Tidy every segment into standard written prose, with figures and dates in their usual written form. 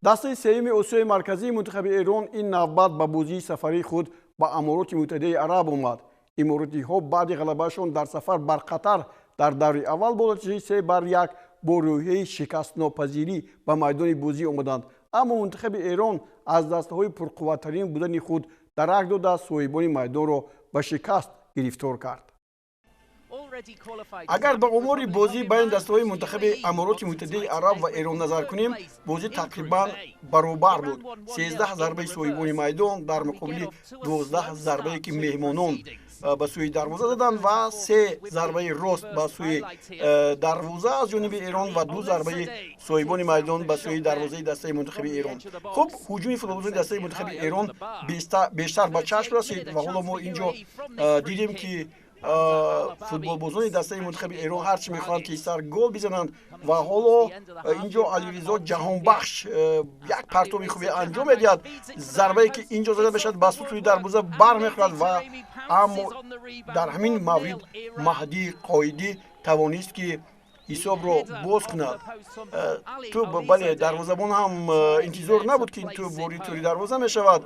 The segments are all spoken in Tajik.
дастаи сеюми осиёи марказии мунтахаби Эрон ин навбат ба бозии сафари худ ба Амороти Муттаҳидаи Араб омад. Иморотиҳо баъди ғалабаашон дар сафар бар Қатар дар даври аввал бо натиҷаи 3-1 бо рӯҳияи шикастнопазирӣ ба майдони бозӣ омаданд. Аммо мунтахаби Эрон аз дастаҳои пурқувваттарин будани худ дарак дода соҳибони майдонро ба шикаст гирифтор кард. агар ба омори бозӣ байни дастаҳои мунтахаби Амороти Муттаҳидаи Араб ва Эрон назар кунем, бозӣ тақрибан баробар буд. 13 зарбаи соҳибони майдон дар муқобили 12 зарбае ки меҳмонон ба сӯи дарвоза заданд ва 3 зарбаи рост ба сӯи дарвоза аз ҷониби Эрон ва 2 зарбаи соҳибони майдон ба сӯи дарвозаи дастаи мунтахаби Эрон. хуб, ҳуҷуми футболбозони дастаи мунтахаби Эрон бештар ба чашм расид ва ҳоло мо инҷо дидем ки футболбозони дастаи мунтахаби Эрон ҳарчи мехоҳанд ки сар гол бизананд ва ҳоло инҷо Алиризо ҷаҳонбахш як партоби хубе анҷом медиҳад. Зарбае ки инҷо зада мешавад ба сутуни дарвоза бармехӯрад ва аммо дар ҳамин маврид Маҳдӣ Қоидӣ тавонист ки ҳисобро боз кунад. Тӯб бале дарвозабон ҳам интизор набуд ки ин тӯб ворид тури дарвоза мешавад,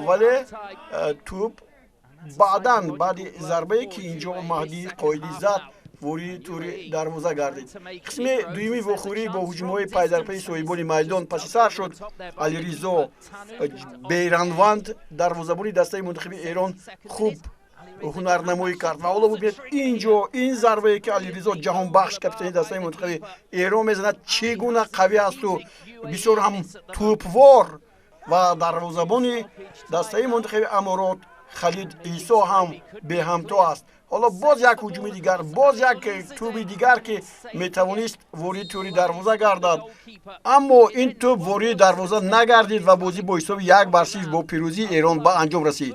вале тӯб баъдан баъди зарбае ки инҷо Маҳдӣ Қоидӣ зад ворид тури дарвоза гардид. қисми дуюми вохӯрӣ бо ҳуҷумҳои пайдарпаи соҳибони майдон паси сар шуд. Алиризо Бейранванд дарвозабони дастаи мунтахаби Эрон хуб ҳунарнамоӣ кард ва ҳоло бубинед инҷо ин зарбае ки Алиризо ҷаҳонбахш капитани дастаи мунтахаби Эрон мезанад чӣ гуна қавӣ асту бисёр ҳам тӯпвор ва дарвозабони дастаи мунтахаби Аморот Халид Исо ҳам беҳамто аст. ҳоло боз як ҳуҷуми дигар, боз як тӯби дигар ки метавонист ворид тури дарвоза гардад, аммо ин тӯб ворид дарвоза нагардид ва бозӣ бо ҳисоби 1-0 бо пирӯзии Эрон ба анҷом расид.